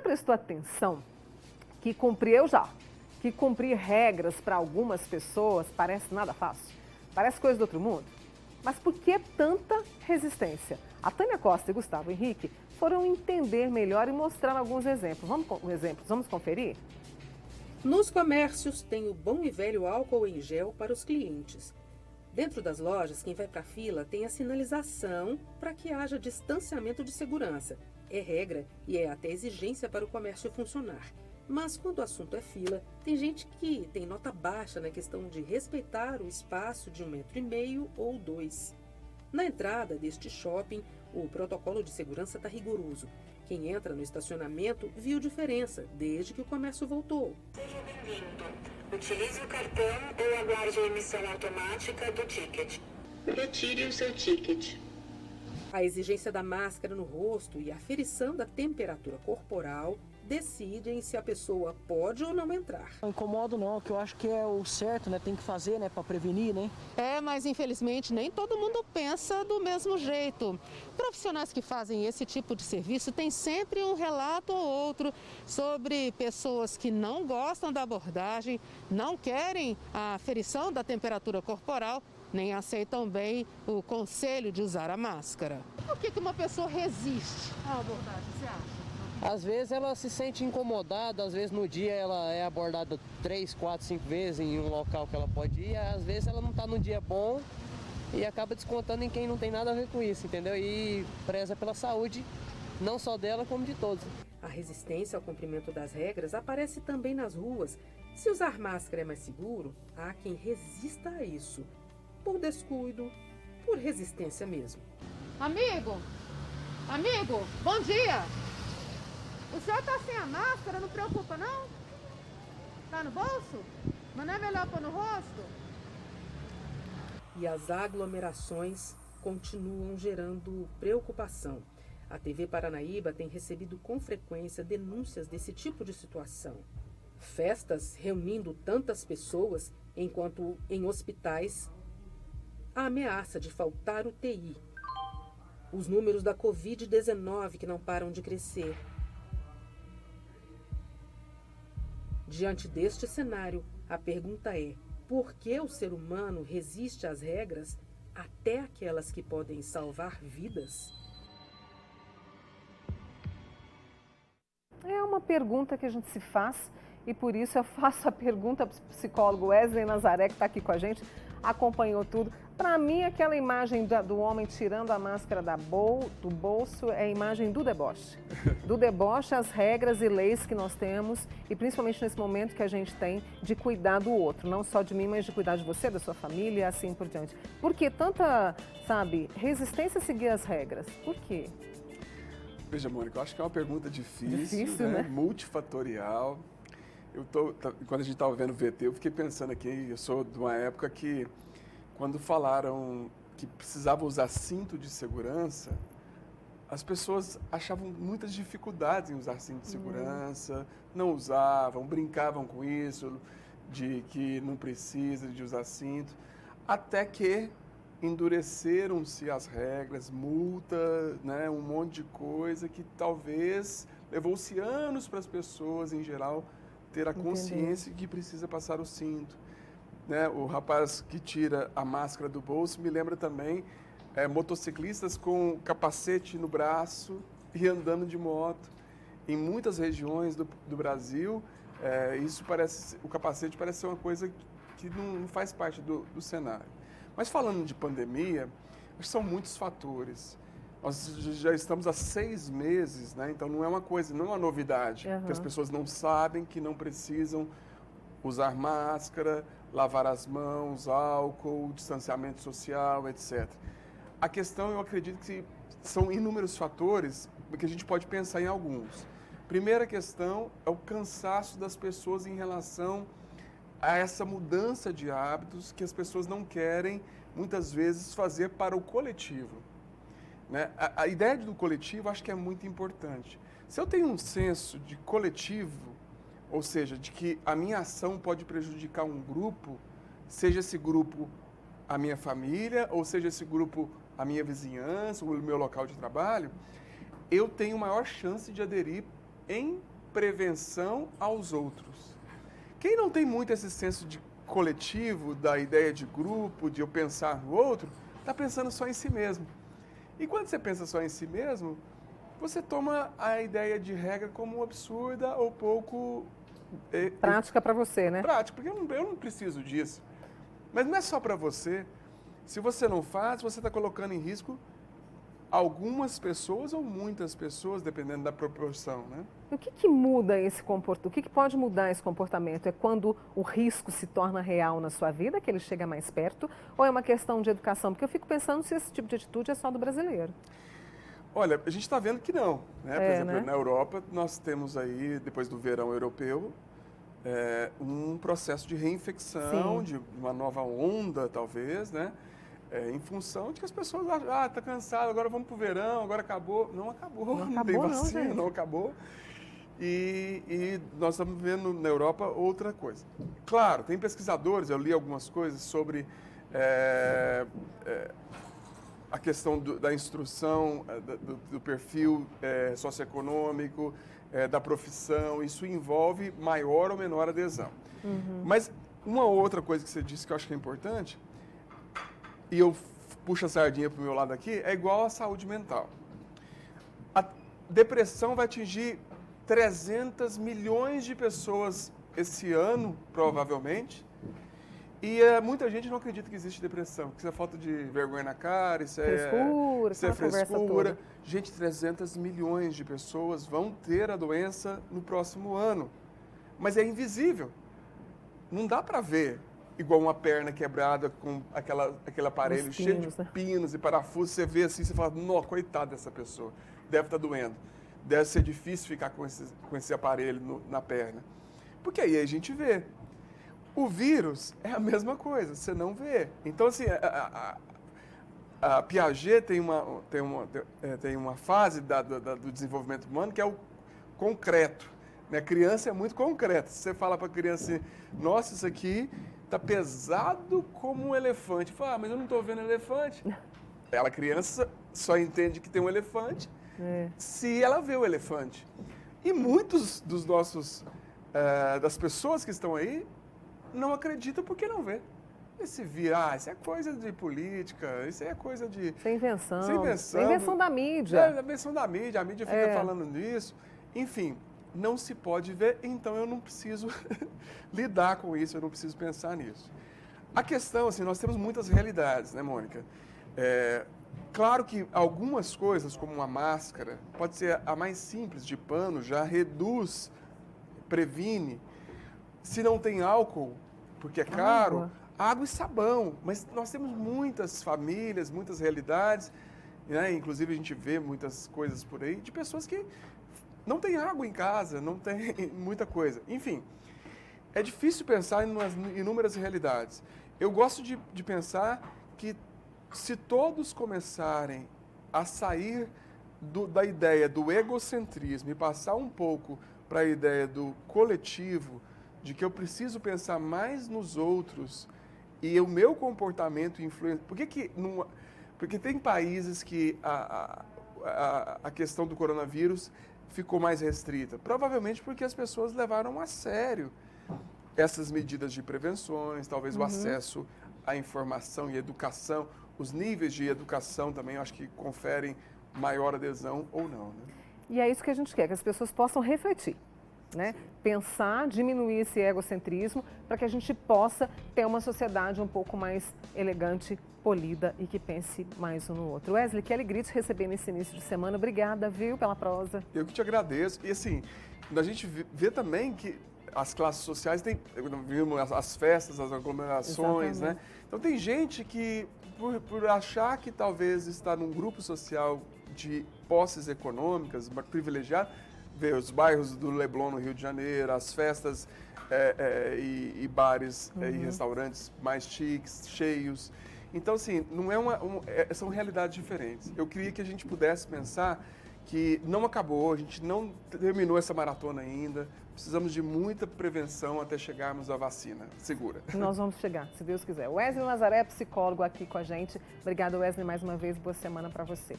prestou atenção que cumprir regras para algumas pessoas parece nada fácil? Parece coisa do outro mundo? Mas por que tanta resistência? A Tânia Costa e Gustavo Henrique foram entender melhor e mostrar alguns exemplos. Vamos conferir? Nos comércios tem o bom e velho álcool em gel para os clientes. Dentro das lojas, quem vai para a fila tem a sinalização para que haja distanciamento de segurança. É regra e é até exigência para o comércio funcionar. Mas quando o assunto é fila, tem gente que tem nota baixa na questão de respeitar o espaço de 1,5 m ou 2. Na entrada deste shopping, o protocolo de segurança está rigoroso. Quem entra no estacionamento viu diferença desde que o comércio voltou. Seja bem-vindo. Utilize o cartão ou aguarde a emissão automática do ticket. Retire o seu ticket. A exigência da máscara no rosto e a aferição da temperatura corporal decidem se a pessoa pode ou não entrar. Não incomodo não, que eu acho que é o certo, né? Tem que fazer, né? Para prevenir, né? Mas infelizmente nem todo mundo pensa do mesmo jeito. Profissionais que fazem esse tipo de serviço têm sempre um relato ou outro sobre pessoas que não gostam da abordagem, não querem a aferição da temperatura corporal, nem aceitam bem o conselho de usar a máscara. Por que uma pessoa resiste à abordagem, você acha? Às vezes ela se sente incomodada, às vezes no dia ela é abordada 3, 4, 5 vezes em um local que ela pode ir, às vezes ela não está num dia bom e acaba descontando em quem não tem nada a ver com isso, entendeu? E preza pela saúde, não só dela como de todos. A resistência ao cumprimento das regras aparece também nas ruas. Se usar máscara é mais seguro, há quem resista a isso, por descuido, por resistência mesmo. Amigo, bom dia! O senhor tá sem a máscara, não preocupa não? Tá no bolso? Mas não é melhor pôr no rosto? E as aglomerações continuam gerando preocupação. A TV Paranaíba tem recebido com frequência denúncias desse tipo de situação. Festas reunindo tantas pessoas, enquanto em hospitais a ameaça de faltar UTI. Os números da Covid-19 que não param de crescer. Diante deste cenário, a pergunta é: por que o ser humano resiste às regras, até aquelas que podem salvar vidas? É uma pergunta que a gente se faz e por isso eu faço a pergunta para o psicólogo Wesley Nazaré, que está aqui com a gente, acompanhou tudo. Para mim, aquela imagem do homem tirando a máscara do bolso é a imagem do deboche. Do deboche, as regras e leis que nós temos e principalmente nesse momento que a gente tem de cuidar do outro. Não só de mim, mas de cuidar de você, da sua família e assim por diante. Por que tanta, resistência a seguir as regras? Por quê? Veja, Mônica, eu acho que é uma pergunta difícil, né? Multifatorial. Quando a gente estava vendo o VT, eu fiquei pensando aqui, eu sou de uma época que, quando falaram que precisava usar cinto de segurança, as pessoas achavam muitas dificuldades em usar cinto de segurança, não usavam, brincavam com isso, de que não precisa de usar cinto, até que endureceram-se as regras, multa, né, um monte de coisa que talvez levou-se anos para as pessoas, em geral, ter a consciência que precisa passar o cinto. Né? O rapaz que tira a máscara do bolso me lembra também motociclistas com capacete no braço e andando de moto. Em muitas regiões do Brasil, o capacete parece ser uma coisa que não faz parte do cenário. Mas falando de pandemia, acho que são muitos fatores. Nós já estamos há 6 meses, né? Então não é uma novidade, que as pessoas não sabem que não precisam usar máscara, lavar as mãos, álcool, distanciamento social, etc. A questão, eu acredito que são inúmeros fatores, que a gente pode pensar em alguns. Primeira questão é o cansaço das pessoas em relação a essa mudança de hábitos que as pessoas não querem, muitas vezes, fazer para o coletivo. Né? A ideia do coletivo acho que é muito importante. Se eu tenho um senso de coletivo, ou seja, de que a minha ação pode prejudicar um grupo, seja esse grupo a minha família, ou seja esse grupo a minha vizinhança, ou o meu local de trabalho, eu tenho maior chance de aderir em prevenção aos outros. Quem não tem muito esse senso de coletivo, da ideia de grupo, de eu pensar no outro, está pensando só em si mesmo. E quando você pensa só em si mesmo, você toma a ideia de regra como absurda ou pouco... prática para você, né? Prática, porque eu não preciso disso. Mas não é só para você. Se você não faz, você está colocando em risco algumas pessoas ou muitas pessoas, dependendo da proporção, né? E o que muda esse comportamento? O que pode mudar esse comportamento? É quando o risco se torna real na sua vida, que ele chega mais perto, ou é uma questão de educação? Porque eu fico pensando se esse tipo de atitude é só do brasileiro. Olha, a gente está vendo que não, né? Por exemplo, né? na Europa, nós temos aí, depois do verão europeu, um processo de reinfecção, de uma nova onda, talvez, né? Em função de que as pessoas acham, tá cansado, agora vamos para o verão, agora acabou. Não acabou, não tem vacina, não acabou. E nós estamos vendo na Europa outra coisa. Claro, tem pesquisadores, eu li algumas coisas sobre a questão da instrução, do perfil socioeconômico, da profissão, isso envolve maior ou menor adesão. Mas uma outra coisa que você disse que eu acho que é importante, e eu puxo a sardinha para o meu lado aqui, é igual à saúde mental. A depressão vai atingir 300 milhões de pessoas esse ano, provavelmente, e muita gente não acredita que existe depressão, que isso é falta de vergonha na cara, isso é frescura. Gente, 300 milhões de pessoas vão ter a doença no próximo ano, mas é invisível. Não dá para ver, igual uma perna quebrada com aquele aparelho cheio de pinos e parafusos, você vê assim, você fala, não, coitado dessa pessoa, deve estar doendo, deve ser difícil ficar com esse aparelho na perna. Porque aí a gente vê. O vírus é a mesma coisa, você não vê. Então, assim, a Piaget tem uma fase do desenvolvimento humano que é o concreto. Né? A criança é muito concreta. Se você fala para a criança assim, nossa, isso aqui está pesado como um elefante. Fala, mas eu não estou vendo elefante. A criança só entende que tem um elefante se ela vê o elefante. E muitos dos das pessoas que estão aí não acreditam porque não vê. Isso é coisa de política, isso é coisa de... Isso é invenção. Isso é invenção da mídia. É a invenção da mídia, a mídia fica falando nisso. Enfim, não se pode ver, então eu não preciso lidar com isso, eu não preciso pensar nisso. A questão, assim, nós temos muitas realidades, né, Mônica? Claro que algumas coisas, como uma máscara, pode ser a mais simples, de pano, já reduz, previne. Se não tem álcool, porque é caro, água e sabão. Mas nós temos muitas famílias, muitas realidades, né? Inclusive a gente vê muitas coisas por aí, de pessoas que não têm água em casa, não tem muita coisa. Enfim, é difícil pensar em inúmeras realidades. Eu gosto de pensar que se todos começarem a sair da ideia do egocentrismo e passar um pouco para a ideia do coletivo, de que eu preciso pensar mais nos outros e o meu comportamento influencia... Porque tem países que a questão do coronavírus ficou mais restrita. Provavelmente porque as pessoas levaram a sério essas medidas de prevenções, talvez o acesso à informação e educação, os níveis de educação também, eu acho que conferem maior adesão ou não. Né? E é isso que a gente quer, que as pessoas possam refletir. Né? Pensar, diminuir esse egocentrismo para que a gente possa ter uma sociedade um pouco mais elegante, polida e que pense mais um no outro. Wesley, que alegria te receber nesse início de semana. Obrigada, viu, pela prosa. Eu que te agradeço. E assim, a gente vê também que as classes sociais têm, vimos as festas, as aglomerações, né? Então tem gente que, por achar que talvez está num grupo social de posses econômicas, privilegiado, ver os bairros do Leblon, no Rio de Janeiro, as festas e bares e restaurantes mais chiques, cheios. Então, assim, não são realidades diferentes. Eu queria que a gente pudesse pensar que não acabou, a gente não terminou essa maratona ainda. Precisamos de muita prevenção até chegarmos à vacina segura. Nós vamos chegar, se Deus quiser. Wesley Nazaré, psicólogo aqui com a gente. Obrigada, Wesley, mais uma vez. Boa semana para você.